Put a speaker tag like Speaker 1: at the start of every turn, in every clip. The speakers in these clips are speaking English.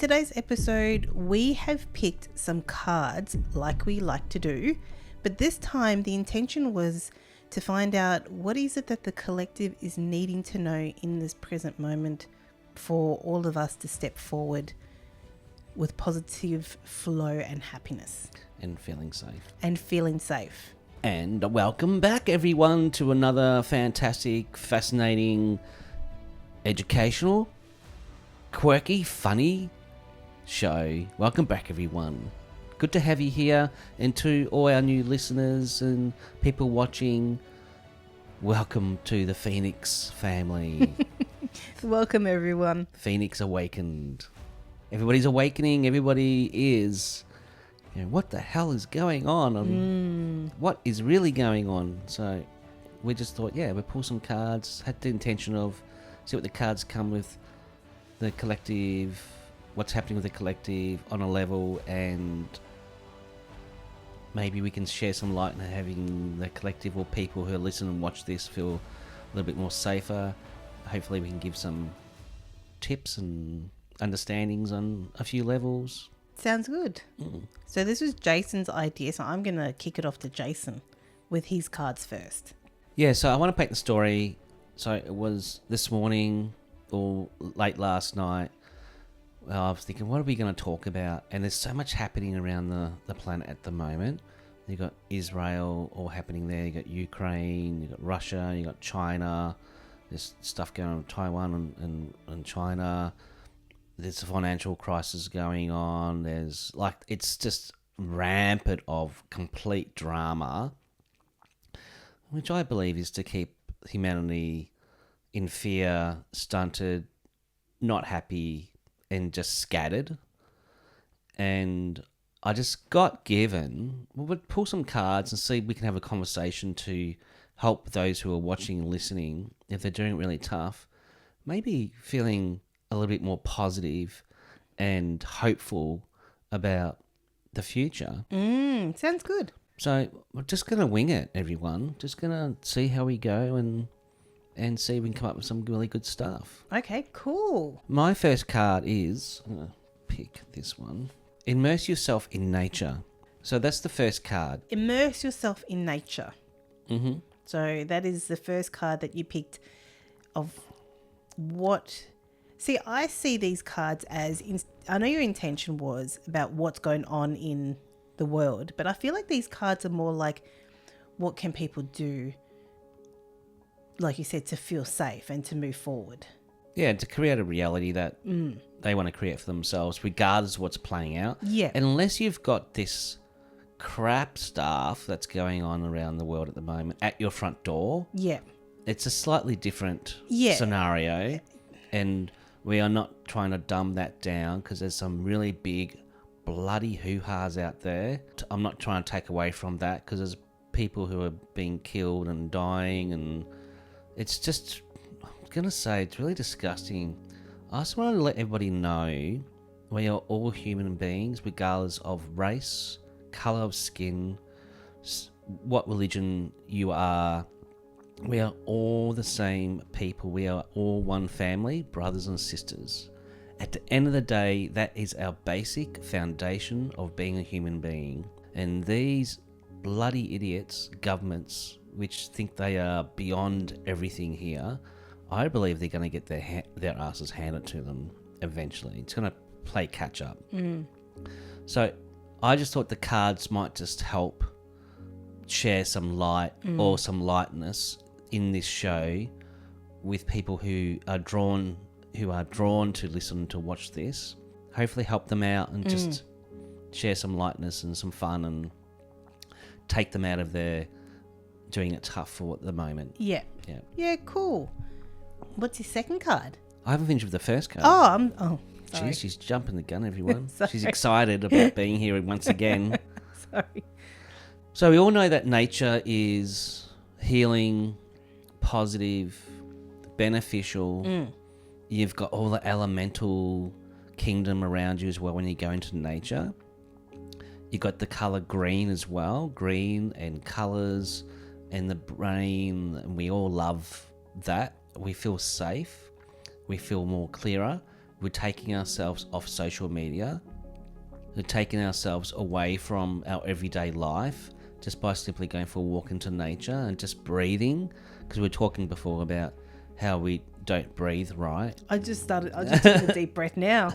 Speaker 1: today's episode, we have picked some cards like we like to do, but this time the intention was to find out what is it that the collective is needing to know in this present moment for all of us to step forward with positive flow and happiness.
Speaker 2: And feeling safe.
Speaker 1: And
Speaker 2: welcome back, everyone, to another fantastic, fascinating, educational, quirky, funny show. Welcome back, everyone. Good to have you here, and to all our new listeners and people watching, welcome to the Phoenix family.
Speaker 1: Welcome, everyone.
Speaker 2: Phoenix awakened. Everybody's awakening. Everybody is, what the hell is going on? And what is really going on? So we just thought, we'll pull some cards. Had the intention of see what the cards come with the collective, what's happening with the collective on a level, and maybe we can share some light in having the collective or people who listen and watch this feel a little bit more safer. Hopefully we can give some tips and understandings on a few levels.
Speaker 1: Sounds good. So this was Jayson's idea, so I'm going to kick it off to Jayson with his cards first.
Speaker 2: Yeah, so I want to paint the story. So it was this morning or late last night. I was thinking, what are we going to talk about? And there's so much happening around the planet at the moment. You've got Israel all happening there. You've got Ukraine, you've got Russia, you've got China. There's stuff going on in Taiwan and China. There's a financial crisis going on. There's it's just rampant of complete drama, which I believe is to keep humanity in fear, stunted, not happy, and just scattered. And I just got given, we'll pull some cards and see if we can have a conversation to help those who are watching and listening, if they're doing it really tough, maybe feeling a little bit more positive and hopeful about the future.
Speaker 1: Sounds good.
Speaker 2: So we're just going to wing it, everyone. Just going to see how we go and see if we can come up with some really good stuff.
Speaker 1: Okay, cool.
Speaker 2: My first card is, I'm going to pick this one. Immerse yourself in nature. So that's the first card.
Speaker 1: Immerse yourself in nature.
Speaker 2: Mm-hmm.
Speaker 1: So that is the first card that you picked of what... See, I see these cards as... I know your intention was about what's going on in the world, but I feel like these cards are more like, what can people do, like you said, to feel safe and to move forward?
Speaker 2: Yeah, to create a reality that they want to create for themselves, regardless of what's playing out.
Speaker 1: Yeah.
Speaker 2: Unless you've got this crap stuff that's going on around the world at the moment at your front door.
Speaker 1: Yeah.
Speaker 2: It's a slightly different scenario. And we are not trying to dumb that down because there's some really big bloody hoo-has out there. I'm not trying to take away from that because there's people who are being killed and dying, and it's just, I'm going to say, it's really disgusting. I just want to let everybody know we are all human beings, regardless of race, colour of skin, what religion you are. We are all the same people. We are all one family, brothers and sisters. At the end of the day, that is our basic foundation of being a human being. And these bloody idiots, governments, which think they are beyond everything here, I believe they're going to get their asses handed to them eventually. It's going to play catch up. So I just thought the cards might just help share some light or some lightness in this show with people who are drawn to listen to watch this. Hopefully help them out and just share some lightness and some fun and take them out of their doing it tough for the moment.
Speaker 1: Yeah, cool. What's your second card?
Speaker 2: I haven't finished with the first card.
Speaker 1: Sorry.
Speaker 2: Jeez, she's jumping the gun, everyone. She's excited about being here once again.
Speaker 1: Sorry.
Speaker 2: So we all know that nature is healing, positive, beneficial. You've got all the elemental kingdom around you as well when you go into nature. You've got the colour green as well, green and colours and the brain, and we all love that. We feel safe. We feel more clearer. we're taking ourselves off social media. We're taking ourselves away from our everyday life just by simply going for a walk into nature and just breathing. Because we were talking before about how we don't breathe right.
Speaker 1: I just took a deep breath now.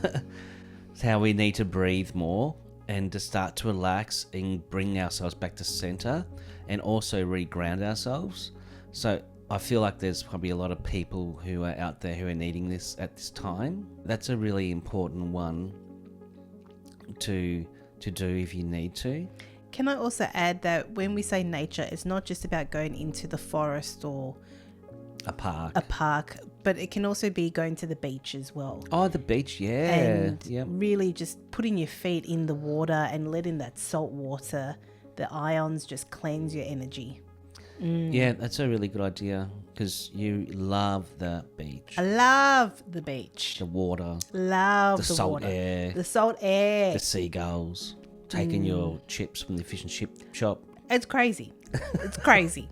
Speaker 2: It's how we need to breathe more and to start to relax and bring ourselves back to center and also reground ourselves. So I feel like there's probably a lot of people who are out there who are needing this at this time. That's a really important one to do if you need to.
Speaker 1: Can I also add that when we say nature, it's not just about going into the forest or
Speaker 2: a park,
Speaker 1: but it can also be going to the beach as well.
Speaker 2: Oh, the beach, yeah.
Speaker 1: And really just putting your feet in the water and letting that salt water, the ions, just cleanse your energy.
Speaker 2: Yeah, that's a really good idea because you love the beach.
Speaker 1: I love the beach.
Speaker 2: The water.
Speaker 1: Love
Speaker 2: the salt
Speaker 1: water.
Speaker 2: air.
Speaker 1: The salt air.
Speaker 2: The seagulls. Taking your chips from the fish and chip shop.
Speaker 1: It's crazy. It's crazy.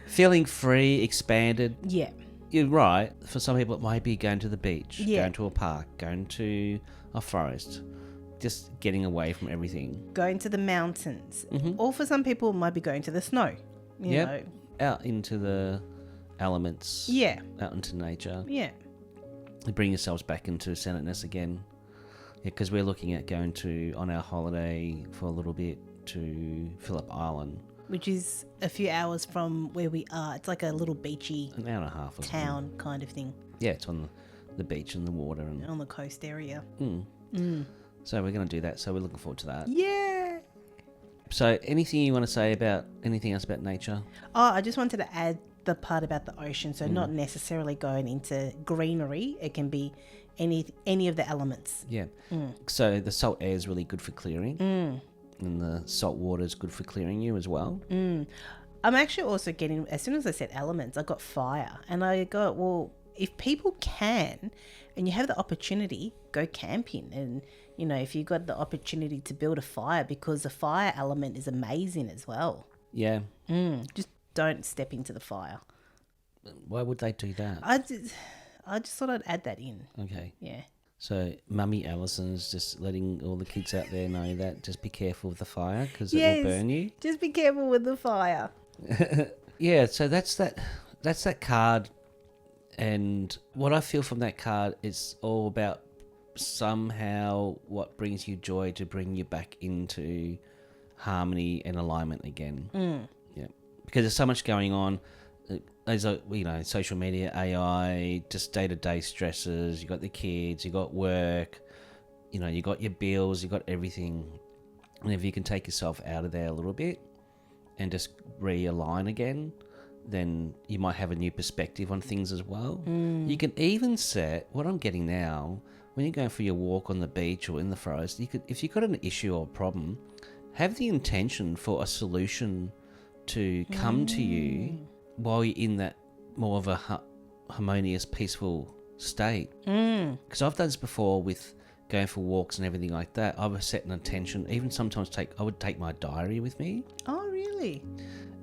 Speaker 2: Feeling free, expanded.
Speaker 1: Yeah.
Speaker 2: You're right. For some people, it might be going to the beach,
Speaker 1: Yeah.
Speaker 2: going to a park, going to a forest, just getting away from everything.
Speaker 1: Going to the mountains.
Speaker 2: Mm-hmm.
Speaker 1: Or for some people, it might be going to the snow. You know.
Speaker 2: Out into the elements.
Speaker 1: Yeah.
Speaker 2: Out into nature.
Speaker 1: Yeah.
Speaker 2: You bring yourselves back into centeredness again. Yeah, because we're looking at going on our holiday for a little bit to Phillip Island.
Speaker 1: Which is a few hours from where we are. It's like a little beachy
Speaker 2: An hour and a half or
Speaker 1: town kind of thing.
Speaker 2: Yeah, it's on the beach and the water. And
Speaker 1: On the coast area.
Speaker 2: So we're going to do that. So we're looking forward to that.
Speaker 1: Yeah.
Speaker 2: So anything you want to say about anything else about nature?
Speaker 1: Oh, I just wanted to add the part about the ocean. So not necessarily going into greenery. It can be any of the elements.
Speaker 2: Yeah. So the salt air is really good for clearing. And the salt water is good for clearing you as well.
Speaker 1: I'm actually also getting, as soon as I said elements, I got fire. And I go, well, if people can, and you have the opportunity, go camping. And, you know, if you've got the opportunity to build a fire, because the fire element is amazing as well.
Speaker 2: Yeah.
Speaker 1: Just don't step into the fire.
Speaker 2: Why would they do that?
Speaker 1: I just thought I'd add that in.
Speaker 2: Okay.
Speaker 1: Yeah.
Speaker 2: So Mummy Allison's just letting all the kids out there know that just be careful with the fire because
Speaker 1: Yes,
Speaker 2: it will burn you.
Speaker 1: Just be careful with the fire.
Speaker 2: Yeah, so that's that card, and what I feel from that card is all about somehow what brings you joy to bring you back into harmony and alignment again. Yeah, because there's so much going on. There's social media, AI, just day-to-day stresses. You got the kids, you got work, you got your bills, you got everything. And if you can take yourself out of there a little bit and just realign again, then you might have a new perspective on things as well. You can even set, what I'm getting now, when you're going for your walk on the beach or in the forest, if you've got an issue or a problem, have the intention for a solution to come to you while you're in that more of a harmonious, peaceful state. Because I've done this before with going for walks and everything like that. I would set an intention. Even sometimes I would take my diary with me.
Speaker 1: Oh, really?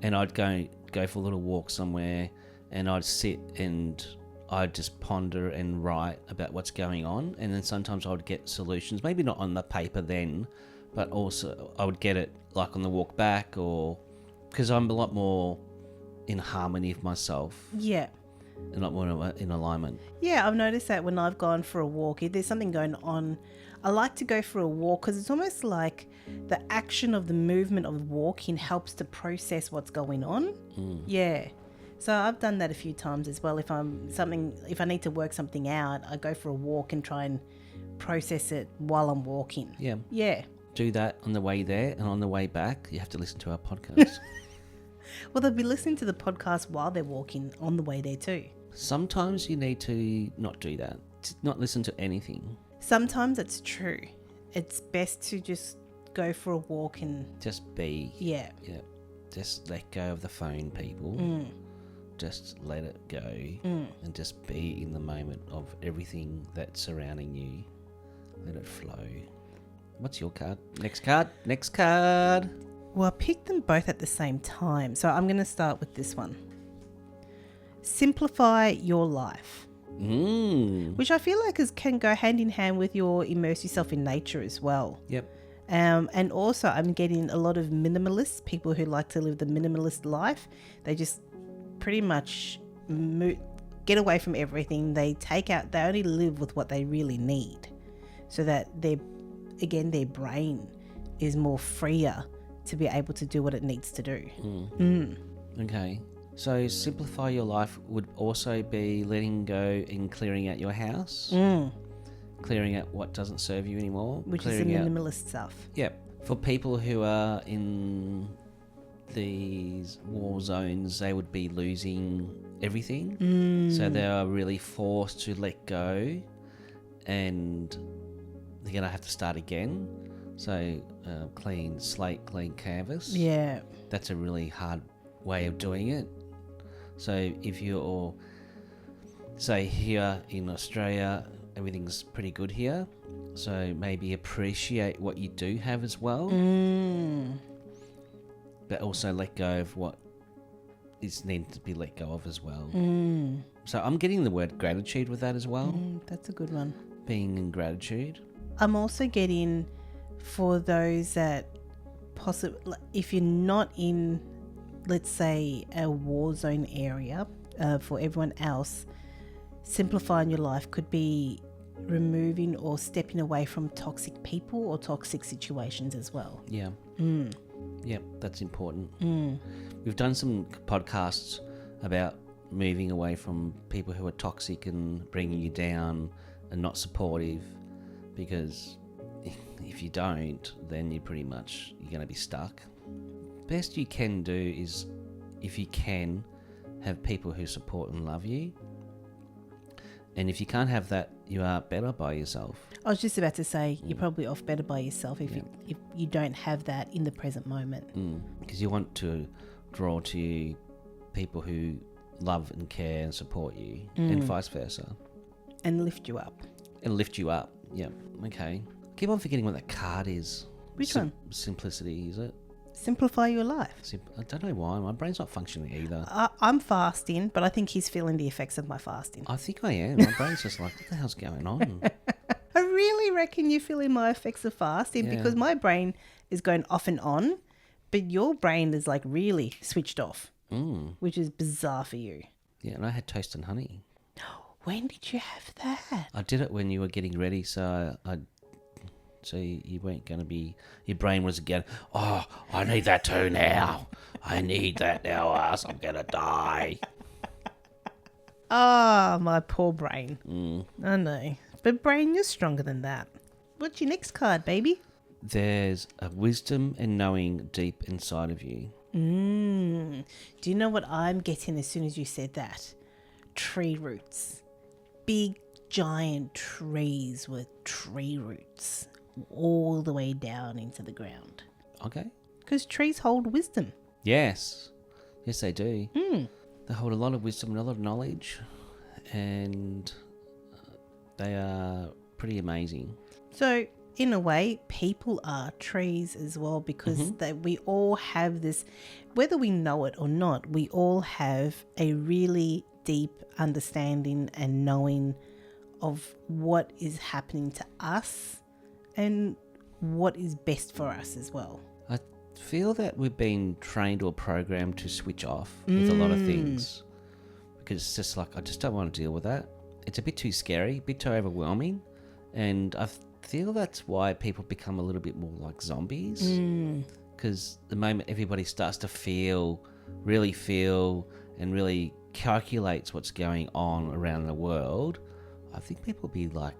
Speaker 2: And I'd go for a little walk somewhere, and I'd sit and I'd just ponder and write about what's going on. And then sometimes I would get solutions, maybe not on the paper then, but also I would get it like on the walk back, or because I'm a lot more in harmony with myself.
Speaker 1: Yeah.
Speaker 2: And not more in alignment. Yeah,
Speaker 1: I've noticed that when I've gone for a walk, if there's something going on, I like to go for a walk because it's almost like the action of the movement of walking helps to process what's going on. Yeah. So I've done that a few times as well. If I need to work something out, I go for a walk and try and process it while I'm walking.
Speaker 2: Yeah.
Speaker 1: Yeah.
Speaker 2: Do that on the way there, and on the way back, you have to listen to our podcast.
Speaker 1: Well, they'll be listening to the podcast while they're walking on the way there too.
Speaker 2: Sometimes you need to not do that. Not listen to anything.
Speaker 1: Sometimes it's true. It's best to just go for a walk and
Speaker 2: just be.
Speaker 1: Yeah.
Speaker 2: Yeah. Just let go of the phone, people. Just let it go and just be in the moment of everything that's surrounding you. Let it flow. What's your card? Next card.
Speaker 1: Well, I picked them both at the same time, so I'm going to start with this one. Simplify your life. which I feel like can go hand in hand with your immerse yourself in nature as well.
Speaker 2: Yep.
Speaker 1: And also I'm getting a lot of minimalists, people who like to live the minimalist life. They just pretty much get away from everything. They only live with what they really need, so that their brain is more freer to be able to do what it needs to do.
Speaker 2: Okay. So simplify your life would also be letting go and clearing out your house. Clearing out what doesn't serve you anymore.
Speaker 1: Which is the minimalist stuff.
Speaker 2: Yep. For people who are in these war zones, they would be losing everything. So they are really forced to let go, and they're going to have to start again. So clean slate, clean canvas.
Speaker 1: Yeah.
Speaker 2: That's a really hard way of doing it. So if you're, say, here in Australia, everything's pretty good here, so maybe appreciate what you do have as well, but also let go of what is needed to be let go of as well. So I'm getting the word gratitude with that as well.
Speaker 1: That's a good one.
Speaker 2: Being in gratitude. I'm
Speaker 1: also getting, for those that possibly, if you're not in, let's say, a war zone area, for everyone else, simplifying your life could be removing or stepping away from toxic people or toxic situations as well.
Speaker 2: Yeah. Yeah, that's important. We've done some podcasts about moving away from people who are toxic and bringing you down and not supportive, because if you don't, then you're going to be stuck. Best you can do is, if you can, have people who support and love you. And if you can't have that, you are better by yourself.
Speaker 1: I was just about to say, you're probably off better by yourself if you don't have that in the present moment.
Speaker 2: Because you want to draw to you people who love and care and support you, and vice versa.
Speaker 1: And lift you up.
Speaker 2: Yeah. Okay. Keep on forgetting what that card is.
Speaker 1: Which one?
Speaker 2: Simplicity, is it?
Speaker 1: Simplify your life.
Speaker 2: I don't know why. My brain's not functioning either.
Speaker 1: I'm fasting, but I think he's feeling the effects of my fasting.
Speaker 2: I think I am. My brain's just like, what the hell's going on?
Speaker 1: I really reckon you're feeling my effects of fasting, because my brain is going off and on, but your brain is like really switched off, which is bizarre for you.
Speaker 2: Yeah, and I had toast and honey.
Speaker 1: When did you have that?
Speaker 2: I did it when you were getting ready, so you weren't going to be... Your brain was again, oh, I need that too now. I need that now, or else I'm going to die.
Speaker 1: My poor brain. I know. But brain, you're stronger than that. What's your next card, baby?
Speaker 2: There's a wisdom and knowing deep inside of you.
Speaker 1: Do you know what I'm getting as soon as you said that? Tree roots. Big, giant trees with tree roots all the way down into the ground.
Speaker 2: Okay.
Speaker 1: Because trees hold wisdom.
Speaker 2: Yes. Yes, they do. They hold a lot of wisdom and a lot of knowledge, and they are pretty amazing.
Speaker 1: So, in a way, people are trees as well, because we all have this, whether we know it or not, we all have a really deep understanding and knowing of what is happening to us and what is best for us as well.
Speaker 2: I feel that we've been trained or programmed to switch off with a lot of things, because it's just like, I just don't want to deal with that. It's a bit too scary, a bit too overwhelming, and I feel that's why people become a little bit more like zombies, because the moment everybody starts to really feel and really calculates what's going on around the world, I think people will be like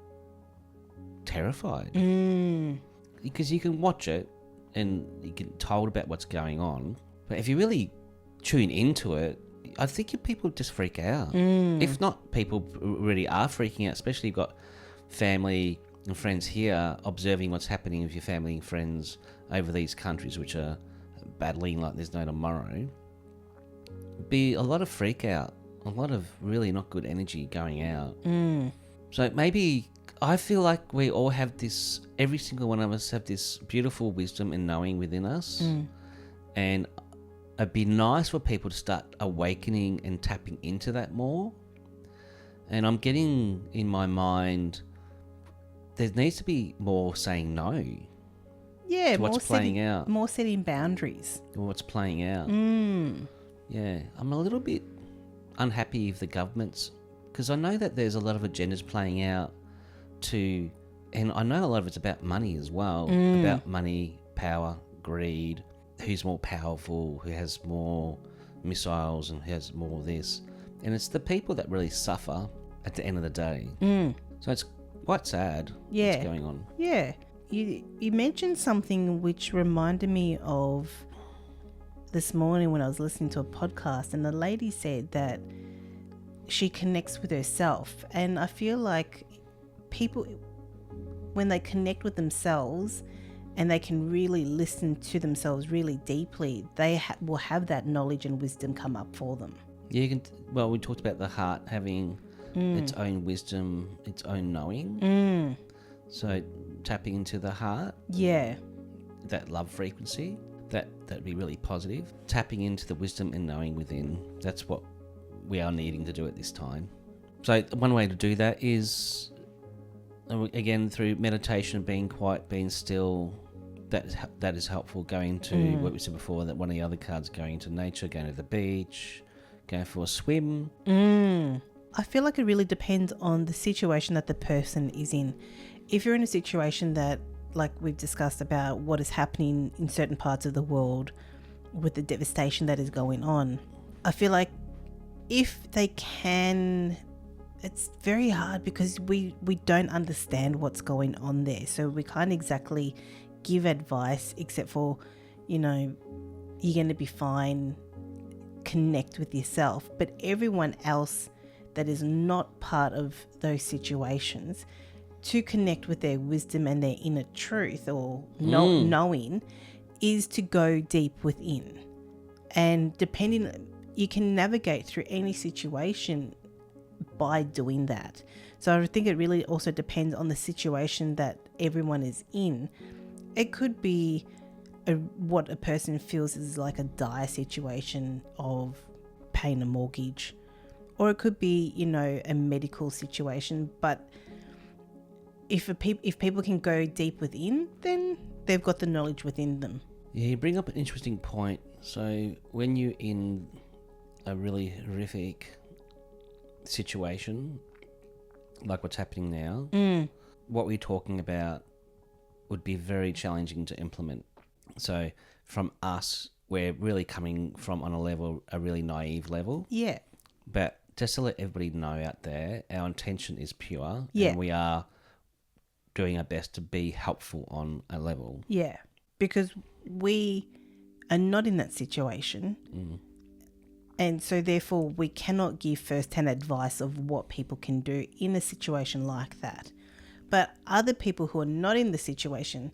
Speaker 2: terrified, because you can watch it and you get told about what's going on, but if you really tune into it, I think people just freak out. If not, people really are freaking out, especially if you've got family and friends here observing what's happening with your family and friends over these countries which are battling like there's no tomorrow. Be a lot of freak out, a lot of really not good energy going out. So maybe I feel like we all have this, every single one of us have this beautiful wisdom and knowing within us. And it'd be nice for people to start awakening and tapping into that more. And I'm getting in my mind, there needs to be more saying no.
Speaker 1: Yeah,
Speaker 2: to what's playing out.
Speaker 1: More setting boundaries.
Speaker 2: Or what's playing out. Yeah, I'm a little bit unhappy with the governments, because I know that there's a lot of agendas playing out and I know a lot of it's about money as well, about money, power, greed, who's more powerful, who has more missiles and who has more of this. And it's the people that really suffer at the end of the day. So it's quite sad what's going on.
Speaker 1: Yeah. You mentioned something which reminded me of this morning when I was listening to a podcast, and the lady said that she connects with herself. And I feel like people, when they connect with themselves and they can really listen to themselves really deeply, they will have that knowledge and wisdom come up for them.
Speaker 2: Yeah, we talked about the heart having its own wisdom, its own knowing. So tapping into the heart, that love frequency, that'd be really positive. Tapping into the wisdom and knowing within, that's what we are needing to do at this time. So one way to do that is, again, through meditation, being still. That is helpful. Going to what we said before, that one of the other cards, going to nature, going to the beach, going for a swim.
Speaker 1: I feel like it really depends on the situation that the person is in. If you're in a situation that, like we've discussed about what is happening in certain parts of the world with the devastation that is going on, I feel like if they can, it's very hard because we don't understand what's going on there. So we can't exactly give advice except for, you're going to be fine, connect with yourself. But everyone else that is not part of those situations, to connect with their wisdom and their inner truth or knowing, is to go deep within. And you can navigate through any situation by doing that. So I think it really also depends on the situation that everyone is in. It could be what a person feels is like a dire situation of paying a mortgage, or it could be, a medical situation. But if people can go deep within, then they've got the knowledge within them.
Speaker 2: Yeah, you bring up an interesting point. So when you're in a really horrific situation, like what's happening now, what we're talking about would be very challenging to implement. So from us, we're really coming from on a really naive level.
Speaker 1: Yeah.
Speaker 2: But just to let everybody know out there, our intention is pure.
Speaker 1: Yeah.
Speaker 2: And we are doing our best to be helpful on a level.
Speaker 1: Yeah. Because we are not in that situation. And so therefore we cannot give first-hand advice of what people can do in a situation like that. But other people who are not in the situation,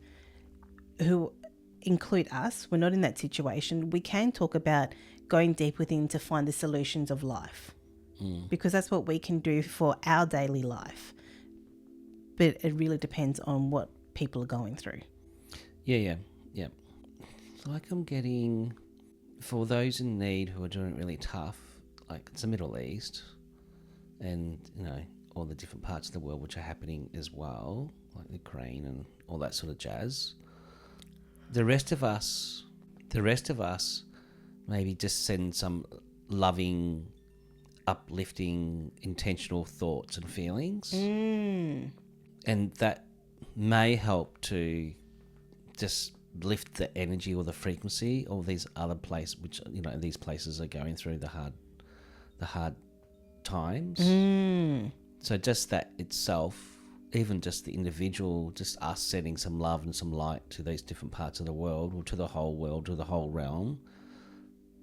Speaker 1: who include us, we're not in that situation, we can talk about going deep within to find the solutions of life. Because that's what we can do for our daily life. But it really depends on what people are going through.
Speaker 2: Yeah. So like I'm getting, for those in need who are doing it really tough, like it's the Middle East and, all the different parts of the world which are happening as well, like Ukraine and all that sort of jazz. The rest of us maybe just send some loving, uplifting, intentional thoughts and feelings. And that may help to just lift the energy or the frequency of these other places, which, these places are going through the hard times. So just that itself, even just the individual, just us sending some love and some light to these different parts of the world, or to the whole world, to the whole realm,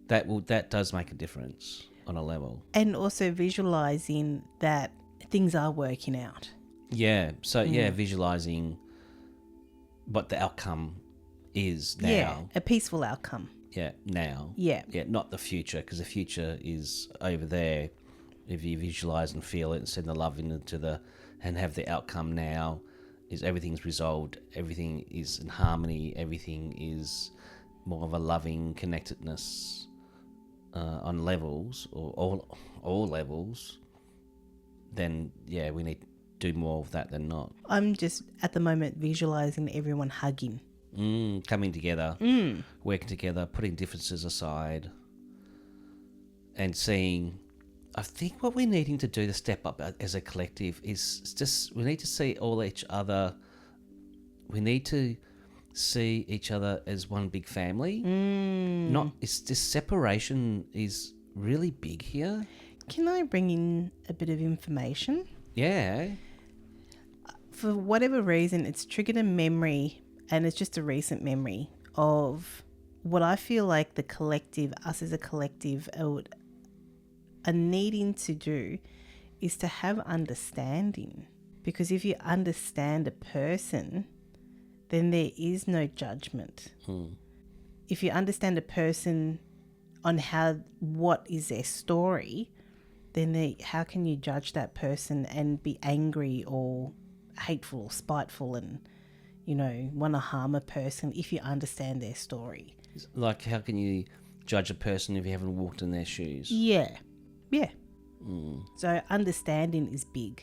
Speaker 2: that does make a difference on a level.
Speaker 1: And also visualizing that things are working out.
Speaker 2: Yeah. So visualizing what the outcome is now.
Speaker 1: Yeah, a peaceful outcome.
Speaker 2: Yeah, now.
Speaker 1: Yeah.
Speaker 2: Yeah, not the future, because the future is over there. If you visualize and feel it and send the love into and have the outcome now, is everything's resolved, everything is in harmony, everything is more of a loving connectedness on levels, or all levels, then yeah, we need to do more of that than not.
Speaker 1: I'm just at the moment visualizing everyone hugging.
Speaker 2: Coming together, working together, putting differences aside, and seeing. I think what we're needing to do to step up as a collective is just we need to see all each other. We need to see each other as one big family. Not it's this separation is really big here.
Speaker 1: Can I bring in a bit of information?
Speaker 2: Yeah.
Speaker 1: For whatever reason, it's triggered a memory, and it's just a recent memory of what I feel like the collective, us as a collective, are needing to do is to have understanding. Because if you understand a person, then there is no judgment. If you understand a person on what is their story, then how can you judge that person and be angry or hateful or spiteful and, want to harm a person if you understand their story?
Speaker 2: Like, how can you judge a person if you haven't walked in their shoes?
Speaker 1: Yeah. So understanding is big.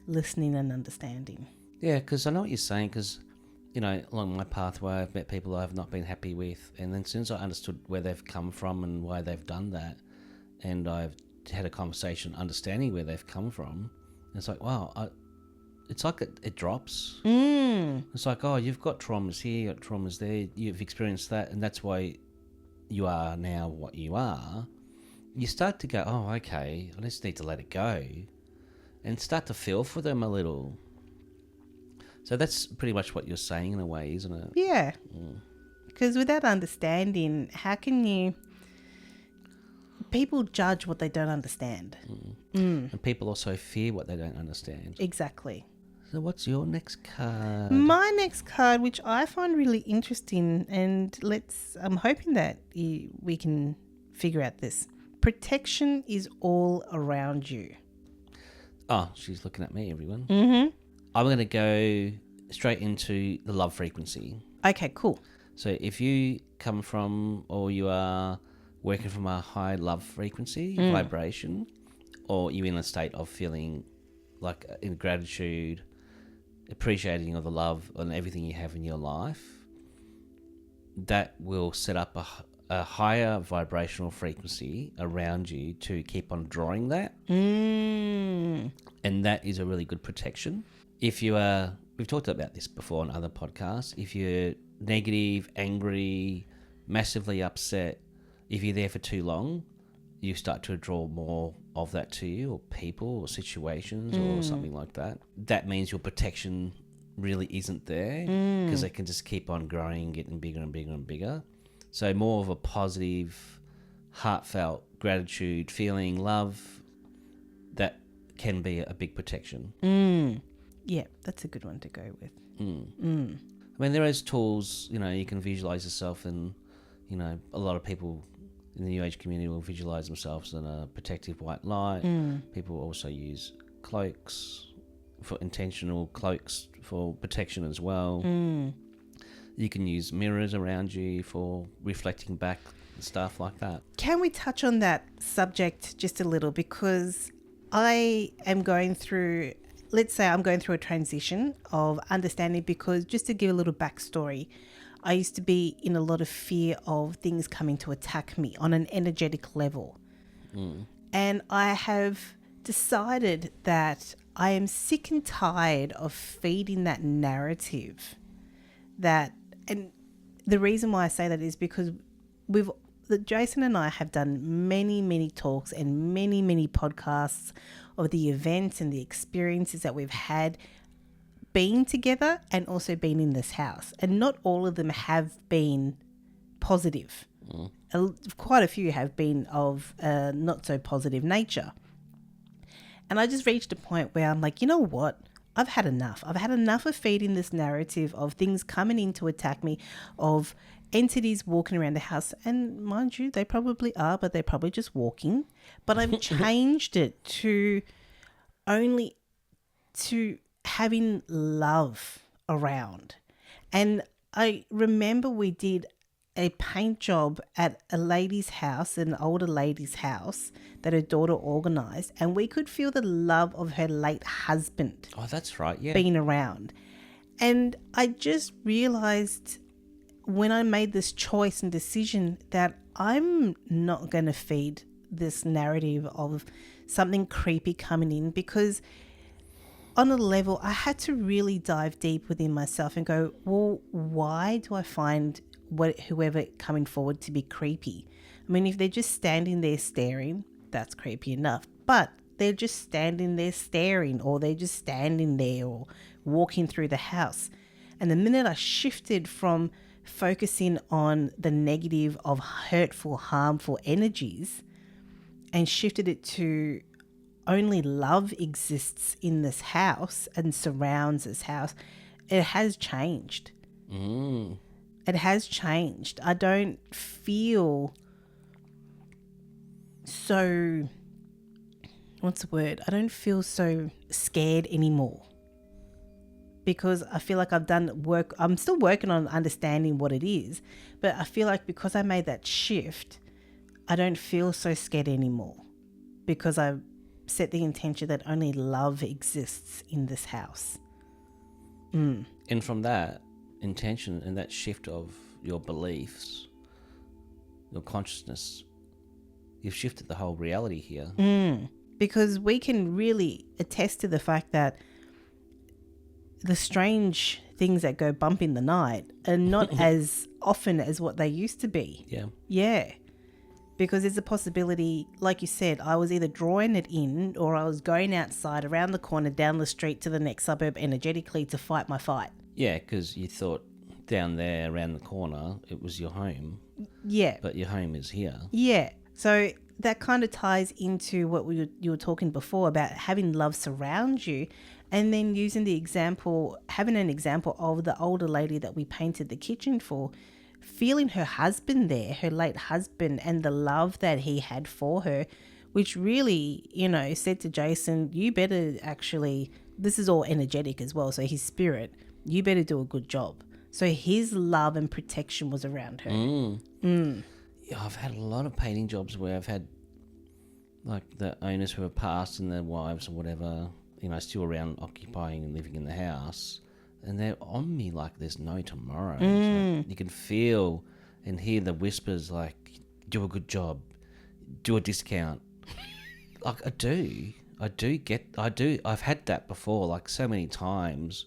Speaker 1: Listening and understanding.
Speaker 2: Yeah, because I know what you're saying, because, along my pathway, I've met people I've not been happy with, and then as soon as I understood where they've come from and why they've done that, and I've had a conversation understanding where they've come from, it's like, wow, it's like it drops. It's like, oh, you've got traumas here, you've got traumas there, you've experienced that, and that's why you are now what you are. You start to go, oh, okay, I just need to let it go and start to feel for them a little. So that's pretty much what you're saying in a way, isn't it?
Speaker 1: Yeah. Because without understanding, how can people judge what they don't understand?
Speaker 2: And people also fear what they don't understand.
Speaker 1: Exactly.
Speaker 2: So what's your next card?
Speaker 1: My next card, which I find really interesting, and I'm hoping that we can figure out this. Protection is all around you.
Speaker 2: Oh, she's looking at me, everyone.
Speaker 1: Mm-hmm.
Speaker 2: I'm going to go straight into the love frequency.
Speaker 1: Okay, cool.
Speaker 2: So if you come from, or you are working from a high love frequency, vibration, or you're in a state of feeling like in gratitude, appreciating of the love and everything you have in your life, that will set up a higher vibrational frequency around you to keep on drawing that. And that is a really good protection. If you are, we've talked about this before on other podcasts, if you're negative, angry, massively upset, if you're there for too long, you start to draw more of that to you, or people or situations or something like that. That means your protection really isn't there, because they can just keep on growing, getting bigger and bigger and bigger. So more of a positive, heartfelt gratitude, feeling, love, that can be a big protection.
Speaker 1: Yeah, that's a good one to go with.
Speaker 2: I mean, there is tools, you can visualize yourself, and, a lot of people in the New Age community will visualize themselves in a protective white light. People also use cloaks, for intentional cloaks for protection as well. You can use mirrors around you for reflecting back and stuff like that.
Speaker 1: Can we touch on that subject just a little? Because I am going through, let's say I'm going through a transition of understanding, because just to give a little backstory, I used to be in a lot of fear of things coming to attack me on an energetic level. And I have decided that I am sick and tired of feeding that narrative. And the reason why I say that is because Jayson and I have done many, many talks and many, many podcasts of the events and the experiences that we've had being together and also being in this house. And not all of them have been positive. Quite a few have been of not so positive nature. And I just reached a point where I'm like, you know what? I've had enough. I've had enough of feeding this narrative of things coming in to attack me, of entities walking around the house. And mind you, they probably are, but they're probably just walking. But I've changed it to having love around. And I remember we did a paint job at a lady's house, an older lady's house that her daughter organised, and we could feel the love of her late husband.
Speaker 2: Oh, that's right. Yeah.
Speaker 1: Being around. And I just realised when I made this choice and decision that I'm not going to feed this narrative of something creepy coming in, because on a level I had to really dive deep within myself and go, well, why do I find whoever coming forward to be creepy? I mean, if they're just standing there staring, that's creepy enough. But they're just standing there staring, or they're just standing there or walking through the house. And the minute I shifted from focusing on the negative of hurtful, harmful energies and shifted it to only love exists in this house and surrounds this house, it has changed. It has changed. I don't feel so, what's the word? I don't feel so scared anymore, because I feel like I've done work. I'm still working on understanding what it is, but I feel like because I made that shift, I don't feel so scared anymore, because I've set the intention that only love exists in this house.
Speaker 2: And from that intention and that shift of your beliefs, your consciousness, you've shifted the whole reality here.
Speaker 1: Because we can really attest to the fact that the strange things that go bump in the night are not as often as what they used to be. Yeah. Because there's a possibility, like you said, I was either drawing it in or I was going outside, around the corner, down the street to the next suburb energetically to fight my fight.
Speaker 2: Yeah, because you thought down there around the corner it was your home.
Speaker 1: Yeah.
Speaker 2: But your home is here.
Speaker 1: Yeah. So that kind of ties into what you were talking before about having love surround you, and then using the example, having an example of the older lady that we painted the kitchen for, feeling her husband there, her late husband, and the love that he had for her, which really, said to Jayson, you better actually, this is all energetic as well, so his spirit, you better do a good job. So his love and protection was around her.
Speaker 2: Yeah, I've had a lot of painting jobs where I've had like the owners who have passed and their wives or whatever, still around occupying and living in the house. And they're on me like there's no tomorrow. Like you can feel and hear the whispers like, do a good job, do a discount. Like I do. I've had that before, like so many times.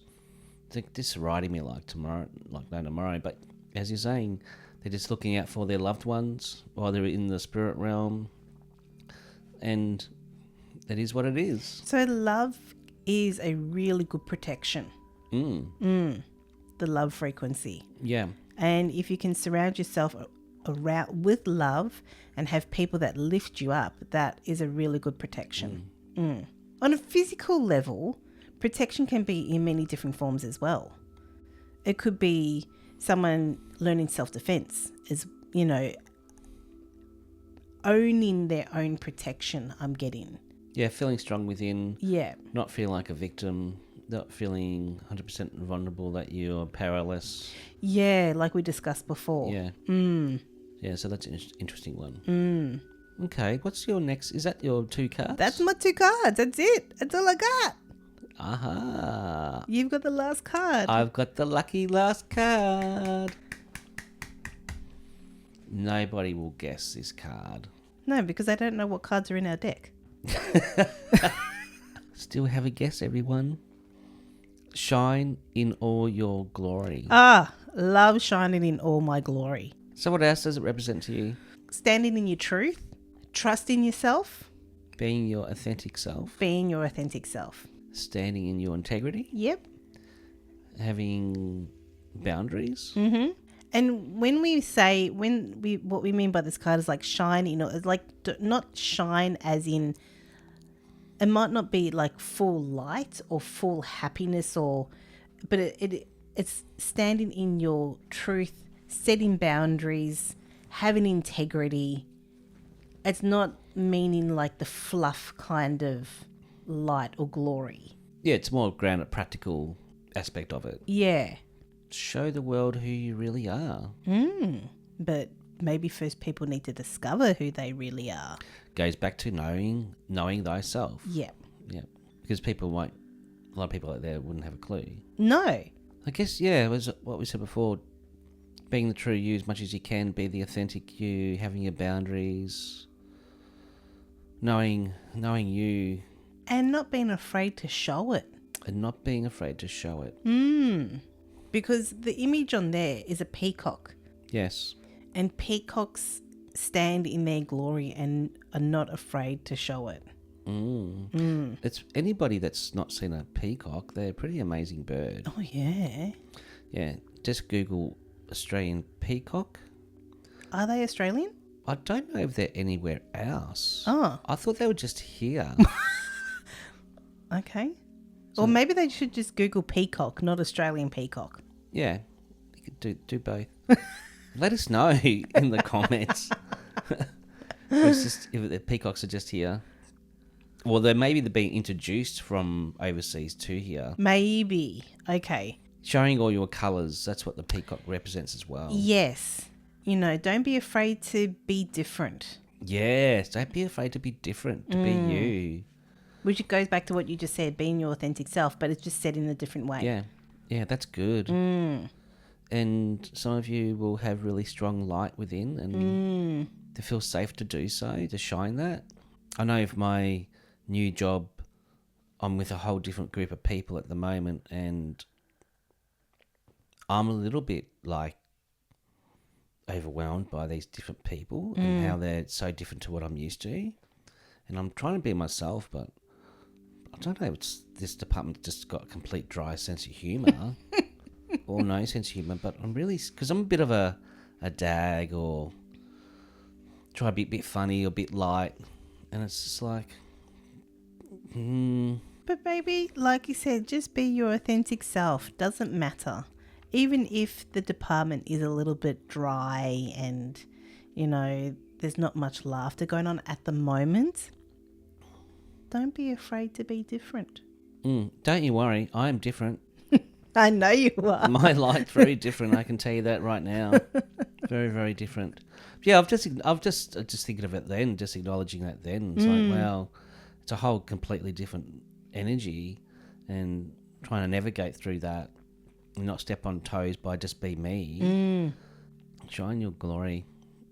Speaker 2: I think this is riding me like tomorrow, like no tomorrow. But as you're saying, they're just looking out for their loved ones while they're in the spirit realm. And that is what it is.
Speaker 1: So love is a really good protection. The love frequency.
Speaker 2: Yeah. And
Speaker 1: if you can surround yourself around with love and have people that lift you up, that is a really good protection. On a physical level, protection can be in many different forms as well. It could be someone learning self-defense, is owning their own protection. I'm getting.
Speaker 2: Yeah, feeling strong within.
Speaker 1: Yeah.
Speaker 2: Not feeling like a victim. Not feeling 100% vulnerable that you're powerless.
Speaker 1: Yeah, like we discussed before.
Speaker 2: Yeah. Yeah, so that's an interesting one. Okay, what's your next? Is that your 2 cards?
Speaker 1: That's my 2 cards. That's it. That's all I got.
Speaker 2: Aha.
Speaker 1: You've got the last card.
Speaker 2: I've got the lucky last card. Nobody will guess this card.
Speaker 1: No, because I don't know what cards are in our deck.
Speaker 2: Still have a guess, everyone. Shine in all your glory.
Speaker 1: Love shining in all my glory.
Speaker 2: So what else does it represent to you?
Speaker 1: Standing in your truth, trusting yourself.
Speaker 2: Being your authentic self.
Speaker 1: Being your authentic self.
Speaker 2: Standing in your integrity.
Speaker 1: Yep.
Speaker 2: Having boundaries.
Speaker 1: And when we say, what we mean by this card is like shine, it's like not shine as in, it might not be like full light or full happiness but it's standing in your truth, setting boundaries, having integrity. It's not meaning like the fluff kind of light or glory.
Speaker 2: Yeah, it's more grounded, practical aspect of it.
Speaker 1: Yeah.
Speaker 2: Show the world who you really are.
Speaker 1: But maybe first people need to discover who they really are.
Speaker 2: Goes back to knowing thyself.
Speaker 1: Yeah.
Speaker 2: Yeah. Because a lot of people out there wouldn't have a clue.
Speaker 1: No.
Speaker 2: I guess, yeah, it was what we said before. Being the true you as much as you can, be the authentic you, having your boundaries, knowing you.
Speaker 1: And not being afraid to show it.
Speaker 2: And not being afraid to show it.
Speaker 1: Because the image on there is a peacock.
Speaker 2: Yes.
Speaker 1: And peacocks stand in their glory and are not afraid to show it.
Speaker 2: It's anybody that's not seen a peacock, they're a pretty amazing bird.
Speaker 1: Oh, yeah.
Speaker 2: Yeah, just Google Australian peacock.
Speaker 1: Are they Australian?
Speaker 2: I don't know if they're anywhere else.
Speaker 1: Oh.
Speaker 2: I thought they were just here.
Speaker 1: Okay. Or maybe they should just Google peacock, not Australian peacock.
Speaker 2: Yeah, you could do both. Let us know in the comments. If the peacocks are just here. Well, they're being introduced from overseas to here.
Speaker 1: Maybe. Okay.
Speaker 2: Showing all your colours, that's what the peacock represents as well.
Speaker 1: Yes. Don't be afraid to be different.
Speaker 2: Yes, don't be afraid to be different, to be you.
Speaker 1: Which goes back to what you just said, being your authentic self, but it's just said in a different way.
Speaker 2: Yeah, that's good. And some of you will have really strong light within and to feel safe to do so, to shine that. I know if my new job, I'm with a whole different group of people at the moment, and I'm a little bit overwhelmed by these different people and how they're so different to what I'm used to. And I'm trying to be myself, but I don't know, this department just got a complete dry sense of humour. Or no sense of humour, but I'm really... Because I'm a bit of a dag, or try to be a bit funny or a bit light. And it's just like...
Speaker 1: But baby, like you said, just be your authentic self. Doesn't matter. Even if the department is a little bit dry and, there's not much laughter going on at the moment, don't be afraid to be different.
Speaker 2: Don't you worry, I am different.
Speaker 1: I know you are.
Speaker 2: My light's very different. I can tell you that right now. Very, very different. Yeah, I'm just thinking of it then, just acknowledging that then. It's like, wow, it's a whole completely different energy, and trying to navigate through that and not step on toes by just be me. Shine your glory.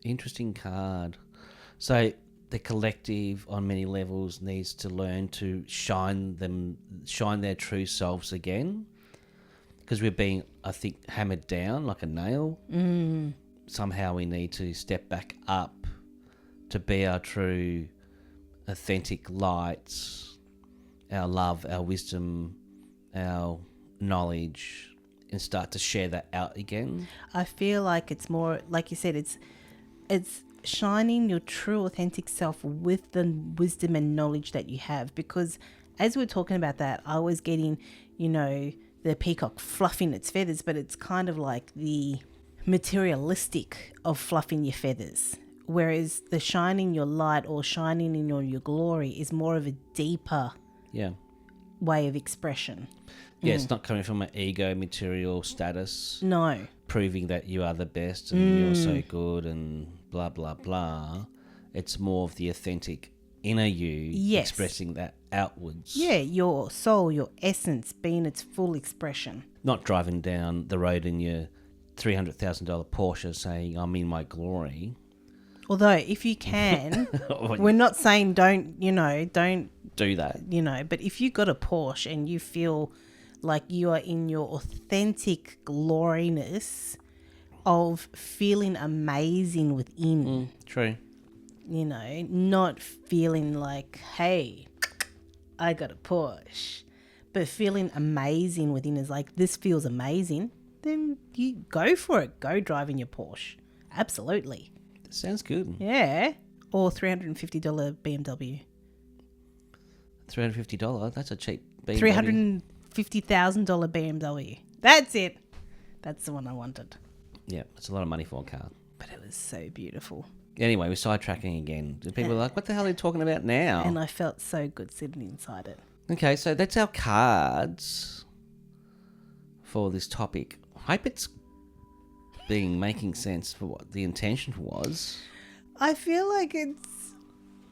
Speaker 2: Interesting card. So the collective on many levels needs to learn to shine their true selves again. Because we're being, I think, hammered down like a nail. Somehow we need to step back up to be our true, authentic lights, our love, our wisdom, our knowledge, and start to share that out again.
Speaker 1: I feel like it's more, like you said, it's shining your true, authentic self with the wisdom and knowledge that you have. Because as we're talking about that, I was getting, the peacock fluffing its feathers, but it's kind of like the materialistic of fluffing your feathers. Whereas the shining your light or shining in your glory is more of a deeper way of expression.
Speaker 2: Yeah, it's not coming from an ego, material status.
Speaker 1: No.
Speaker 2: Proving that you are the best and you're so good and blah, blah, blah. It's more of the authentic inner you expressing that outwards.
Speaker 1: Yeah, your soul, your essence being its full expression.
Speaker 2: Not driving down the road in your $300,000 Porsche saying, I'm in my glory.
Speaker 1: Although, if you can, we're not saying don't
Speaker 2: do that.
Speaker 1: But if you got a Porsche and you feel like you are in your authentic gloriness of feeling amazing within.
Speaker 2: True.
Speaker 1: Not feeling like, hey, I got a Porsche, but feeling amazing within is like, this feels amazing, then you go for it. Go drive in your Porsche. Absolutely.
Speaker 2: Sounds good.
Speaker 1: Yeah. Or $350 BMW.
Speaker 2: $350? That's a cheap BMW.
Speaker 1: $350,000 BMW. That's it. That's the one I wanted.
Speaker 2: Yeah, it's a lot of money for a car.
Speaker 1: But it was so beautiful.
Speaker 2: Anyway, we're sidetracking again. People are like, what the hell are you talking about now?
Speaker 1: And I felt so good sitting inside it.
Speaker 2: Okay, so that's our cards for this topic. Hope it's making sense for what the intention was.
Speaker 1: I feel like it's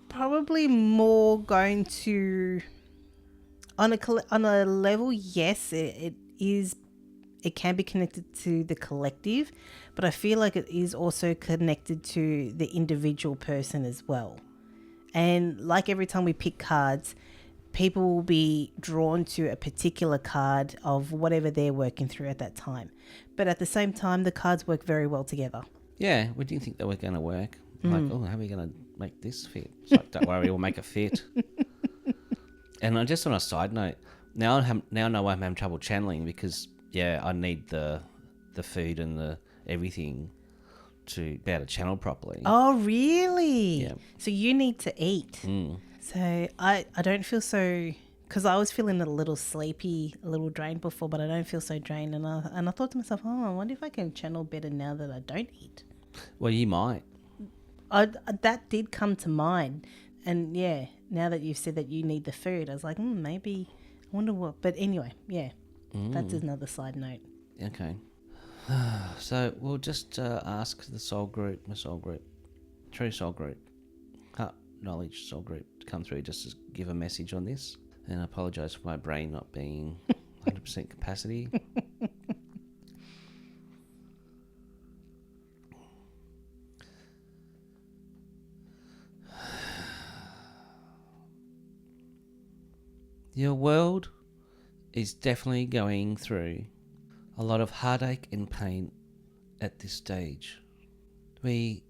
Speaker 1: probably more going to, on a level, yes, it is. It can be connected to the collective, but I feel like it is also connected to the individual person as well. And like every time we pick cards, people will be drawn to a particular card of whatever they're working through at that time. But at the same time, the cards work very well together.
Speaker 2: Yeah, we didn't think they were going to work. Like, oh, how are we going to make this fit? It's like, don't worry, we'll make it fit. And just on a side note, now I know I'm having trouble channeling because, yeah, I need the food and the everything to be able to channel properly.
Speaker 1: Oh, really?
Speaker 2: Yeah.
Speaker 1: So you need to eat. So I don't feel so, because I was feeling a little sleepy, a little drained before, but I don't feel so drained. And I thought to myself, I wonder if I can channel better now that I don't eat.
Speaker 2: Well, you might.
Speaker 1: That did come to mind. And yeah, now that you've said that you need the food, I was like, maybe, I wonder what. But anyway, yeah, that's another side note.
Speaker 2: Okay. So we'll just ask the my soul group, true soul group, heart knowledge soul group to come through just to give a message on this. And I apologise for my brain not being 100% capacity. Your world is definitely going through a lot of heartache and pain at this stage. We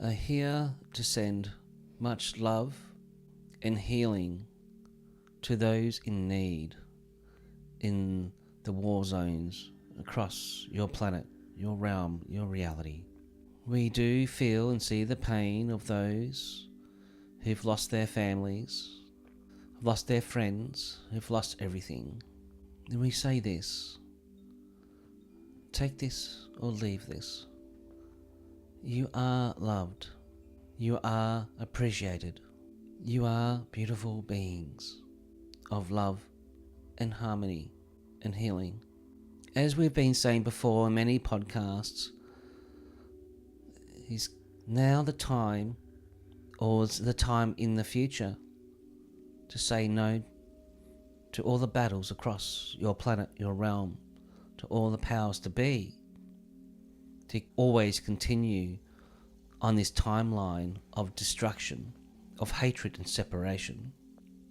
Speaker 2: are here to send much love and healing to those in need in the war zones across your planet, your realm, your reality. We do feel and see the pain of those who've lost their families, who've lost their friends, who've lost everything. And we say this: take this or leave this. You are loved. You are appreciated. You are beautiful beings of love and harmony and healing. As we've been saying before in many podcasts, is now the time, or is the time in the future, to say no to all the battles across your planet, your realm, to all the powers to be, to always continue on this timeline of destruction, of hatred and separation.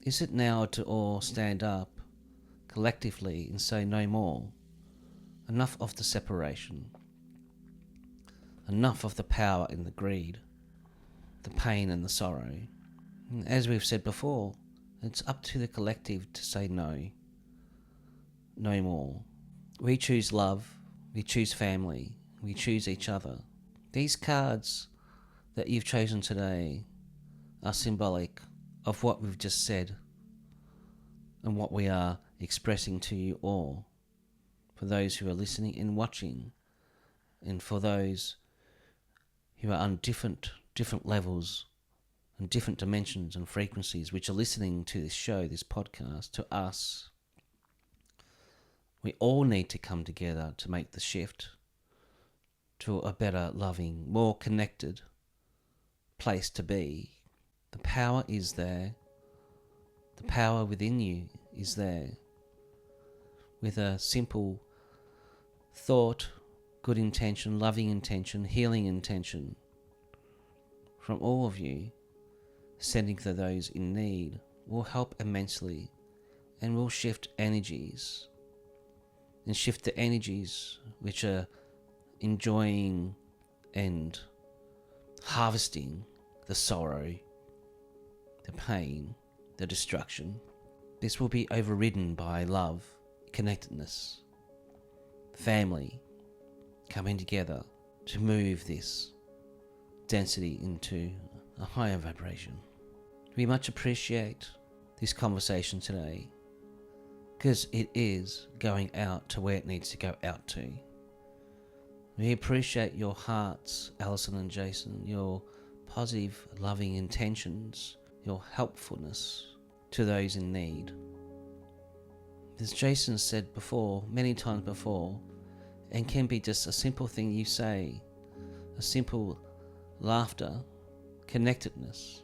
Speaker 2: Is it now to all stand up collectively and say no more? Enough of the separation. Enough of the power and the greed, the pain and the sorrow. And as we've said before, it's up to the collective to say no. No more. We choose love, we choose family, we choose each other. These cards that you've chosen today are symbolic of what we've just said and what we are expressing to you all, for those who are listening and watching, and for those who are on different levels and different dimensions and frequencies which are listening to this show, this podcast, to us. We all need to come together to make the shift to a better, loving, more connected place to be. The power is there. The power within you is there. With a simple thought, good intention, loving intention, healing intention from all of you, sending to those in need, will help immensely and will shift energies. And shift the energies which are enjoying and harvesting the sorrow, the pain, the destruction. This will be overridden by love, connectedness, family, coming together to move this density into a higher vibration. We much appreciate this conversation today, because it is going out to where it needs to go out to. We appreciate your hearts, Alison and Jayson, your positive, loving intentions, your helpfulness to those in need. As Jayson said before, many times before, and can be just a simple thing you say, a simple laughter, connectedness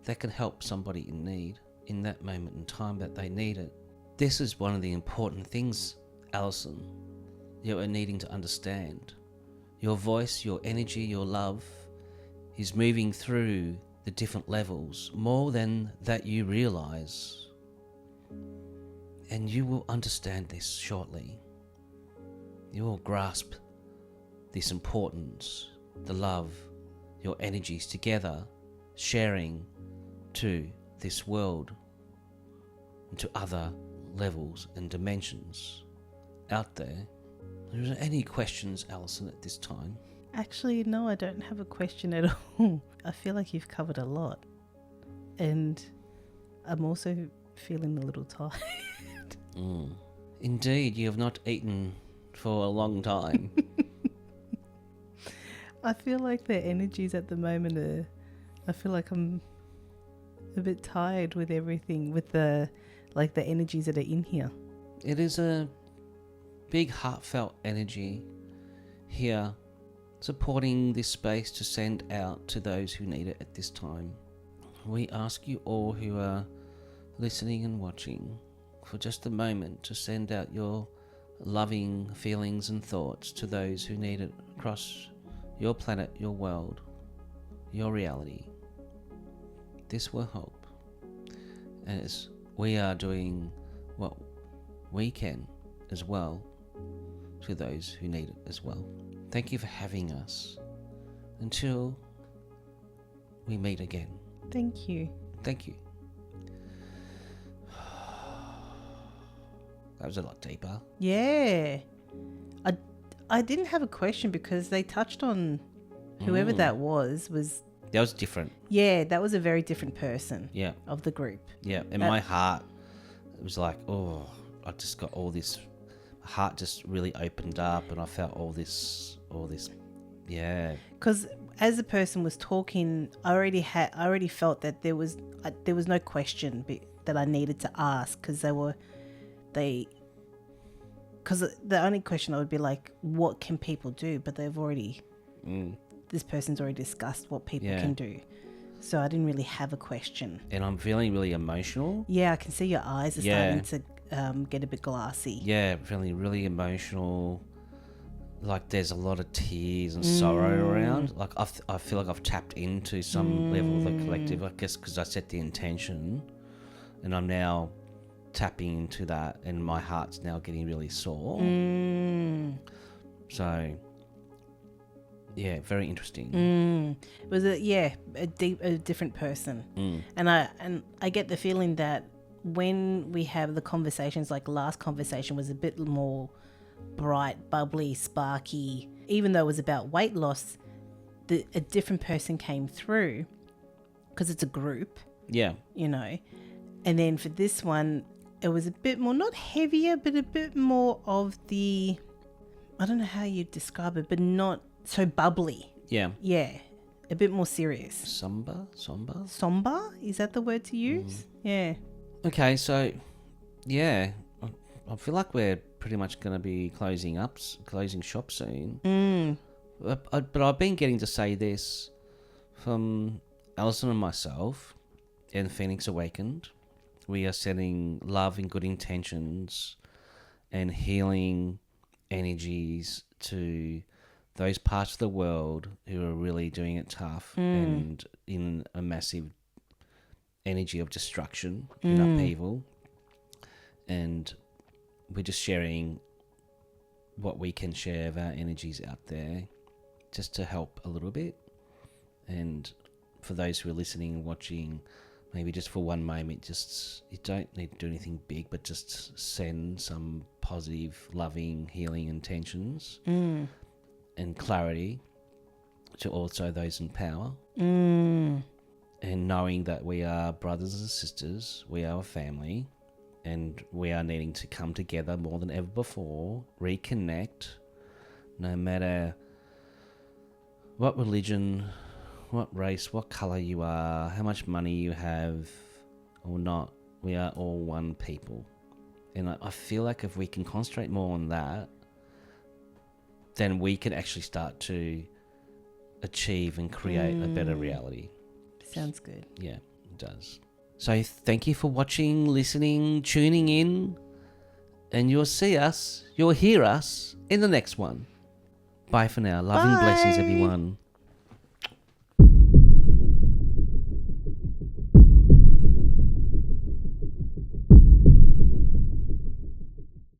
Speaker 2: that can help somebody in need in that moment in time that they need it. This is one of the important things, Alison, you are needing to understand. Your voice, your energy, your love is moving through the different levels more than that you realize. And you will understand this shortly. You will grasp this importance, the love, your energies together, sharing to this world and to other levels and dimensions out there. Are there any questions, Alison, at this time?
Speaker 1: Actually, no, I don't have a question at all. I feel like you've covered a lot. And I'm also feeling a little tired.
Speaker 2: Indeed, you have not eaten for a long time.
Speaker 1: I feel like the energies at the moment are... I feel like I'm a bit tired with everything, with the energies that are in here.
Speaker 2: It is a big heartfelt energy here, supporting this space to send out to those who need it at this time. We ask you all who are listening and watching for just a moment to send out your loving feelings and thoughts to those who need it across your planet, your world, your reality. This will help, as we are doing what we can as well to those who need it as well. Thank you for having us. Until we meet again.
Speaker 1: Thank you.
Speaker 2: Thank you. That was a lot deeper.
Speaker 1: Yeah. I didn't have a question because they touched on whoever that was.
Speaker 2: That was different.
Speaker 1: Yeah, that was a very different person.
Speaker 2: Yeah.
Speaker 1: Of the group.
Speaker 2: Yeah, and my heart, it was like, oh, I just got all this, my heart just really opened up and I felt all this, yeah. Because
Speaker 1: as the person was talking, I already felt that there was no question that I needed to ask, because because the only question I would be like, what can people do? But they've already, this person's already discussed what people can do. So I didn't really have a question.
Speaker 2: And I'm feeling really emotional.
Speaker 1: Yeah, I can see your eyes are starting to get a bit glassy.
Speaker 2: Yeah, feeling really emotional. Like there's a lot of tears and sorrow around. Like I feel like I've tapped into some level of the collective, I guess, because I set the intention and I'm now tapping into that, and my heart's now getting really sore. So yeah, very interesting.
Speaker 1: It was a different person. And I get the feeling that when we have the conversations, like last conversation was a bit more bright, bubbly, sparky. Even though it was about weight loss, a different person came through because it's a group.
Speaker 2: Yeah.
Speaker 1: You know. And then for this one, it was a bit more, not heavier, but a bit more of the, I don't know how you describe it, but not so bubbly.
Speaker 2: Yeah.
Speaker 1: Yeah. A bit more serious.
Speaker 2: Somber?
Speaker 1: Somber? Is that the word to use? Yeah.
Speaker 2: Okay, so, yeah, I feel like we're pretty much going to be closing shop soon. But I've been getting to say this from Alison and myself in Phoenix Awakened. We are sending love and good intentions and healing energies to those parts of the world who are really doing it tough and in a massive energy of destruction and upheaval. And we're just sharing what we can share of our energies out there just to help a little bit. And for those who are listening and watching, maybe just for one moment, you don't need to do anything big, but just send some positive, loving, healing intentions and clarity to also those in power. And knowing that we are brothers and sisters, we are a family, and we are needing to come together more than ever before, reconnect, no matter what religion, what race, what colour you are, how much money you have or not. We are all one people. And I feel like if we can concentrate more on that, then we can actually start to achieve and create a better reality.
Speaker 1: Sounds good.
Speaker 2: Yeah, it does. So thank you for watching, listening, tuning in, and you'll hear us in the next one. Bye for now. Love and blessings, everyone.